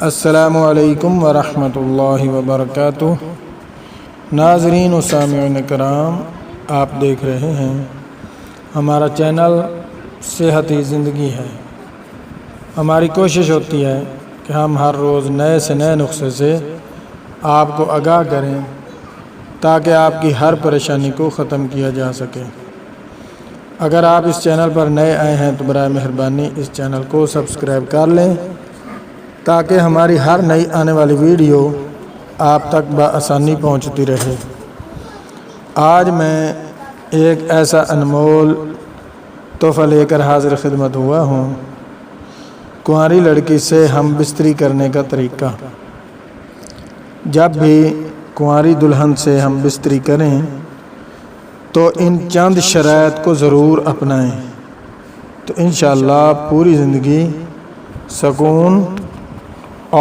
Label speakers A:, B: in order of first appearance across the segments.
A: السلام علیکم ورحمۃ اللہ وبرکاتہ۔ ناظرین و سامعین کرام، آپ دیکھ رہے ہیں ہمارا چینل صحتی زندگی ہے۔ ہماری کوشش ہوتی ہے کہ ہم ہر روز نئے سے نئے نسخے سے آپ کو آگاہ کریں تاکہ آپ کی ہر پریشانی کو ختم کیا جا سکے۔ اگر آپ اس چینل پر نئے آئے ہیں تو برائے مہربانی اس چینل کو سبسکرائب کر لیں تاکہ ہماری ہر نئی آنے والی ویڈیو آپ تک بآسانی پہنچتی رہے۔ آج میں ایک ایسا انمول تحفہ لے کر حاضر خدمت ہوا ہوں، کنواری لڑکی سے ہم بستری کرنے کا طریقہ۔ جب بھی کنواری دلہن سے ہم بستری کریں تو ان چند شرائط کو ضرور اپنائیں تو انشاءاللہ پوری زندگی سکون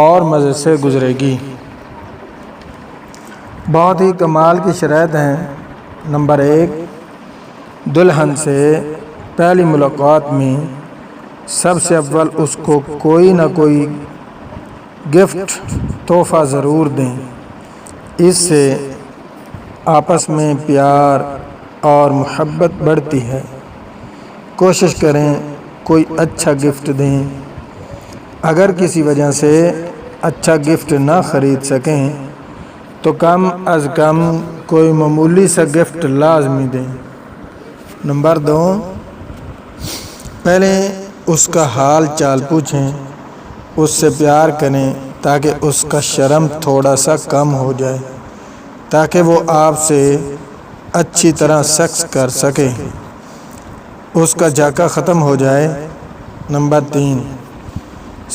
A: اور مزے سے گزرے گی۔ بہت ہی کمال کی شرائط ہیں۔ نمبر 1، دلہن سے پہلی ملاقات میں سب سے اول اس کو کوئی نہ کوئی گفٹ تحفہ ضرور دیں۔ اس سے آپس میں پیار اور محبت بڑھتی ہے۔ کوشش کریں کوئی اچھا گفٹ دیں۔ اگر کسی وجہ سے اچھا گفٹ نہ خرید سکیں تو کم از کم کوئی معمولی سا گفٹ لازمی دیں۔ نمبر 2، پہلے اس کا حال چال پوچھیں، اس سے پیار کریں تاکہ اس کا شرم تھوڑا سا کم ہو جائے تاکہ وہ آپ سے اچھی طرح سیکس کر سکے، اس کا جھاکا ختم ہو جائے۔ نمبر 3،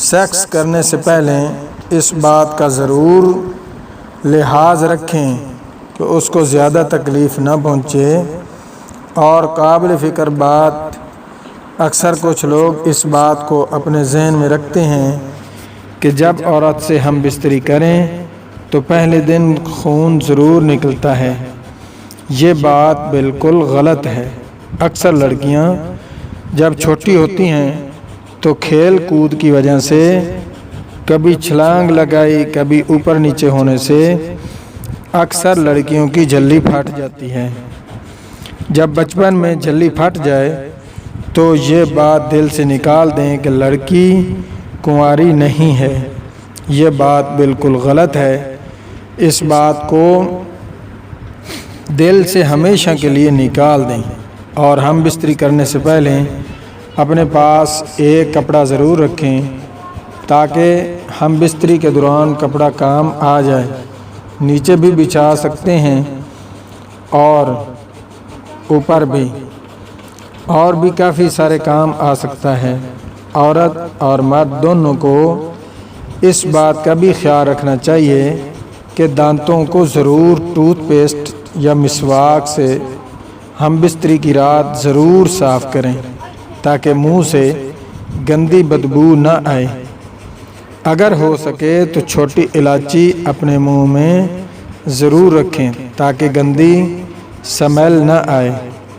A: سیکس کرنے سے پہلے اس بات کا ضرور لحاظ رکھیں کہ اس کو زیادہ تکلیف نہ پہنچے۔ اور قابل فکر بات، اکثر کچھ لوگ اس بات کو اپنے ذہن میں رکھتے ہیں کہ جب عورت سے ہم بستری کریں تو پہلے دن خون ضرور نکلتا ہے۔ یہ بات بالکل غلط ہے۔ اکثر لڑکیاں جب چھوٹی ہوتی ہیں تو کھیل کود کی وجہ سے کبھی چھلانگ لگائی کبھی اوپر نیچے ہونے سے اکثر لڑکیوں کی جھلی پھٹ جاتی ہے۔ جب بچپن میں جھلی پھٹ جائے تو یہ بات دل سے نکال دیں کہ لڑکی کنواری نہیں ہے۔ یہ بات بالکل غلط ہے۔ اس بات کو دل سے ہمیشہ کے لیے نکال دیں۔ اور ہم بستری کرنے سے پہلے اپنے پاس ایک کپڑا ضرور رکھیں تاکہ ہم بستری کے دوران کپڑا کام آ جائے۔ نیچے بھی بچھا سکتے ہیں اور اوپر بھی، اور بھی کافی سارے کام آ سکتا ہے۔ عورت اور مرد دونوں کو اس بات کا بھی خیال رکھنا چاہیے کہ دانتوں کو ضرور ٹوتھ پیسٹ یا مسواک سے ہم بستری کی رات ضرور صاف کریں تاکہ منہ سے گندی بدبو نہ آئے۔ اگر ہو سکے تو چھوٹی الائچی اپنے منہ میں ضرور رکھیں تاکہ گندی سمیل نہ آئے۔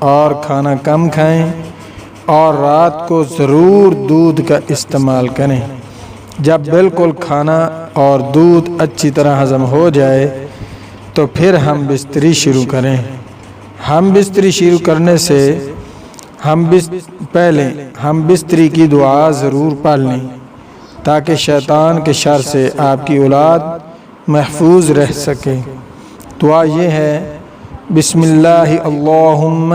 A: اور کھانا کم کھائیں اور رات کو ضرور دودھ کا استعمال کریں۔ جب بالکل کھانا اور دودھ اچھی طرح ہضم ہو جائے تو پھر ہم بستری شروع کریں۔ ہم بستری شروع کرنے سے پہلے ہم بستری کی دعا ضرور پڑھ لیں تاکہ شیطان کے شر سے آپ کی اولاد محفوظ رہ سکے۔ دعا یہ ہے: بسم اللہ اللہم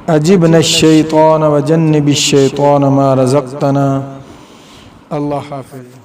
A: اجبنا الشیطان وجنب الشیطان ما رزقتنا۔ اللہ حافظ۔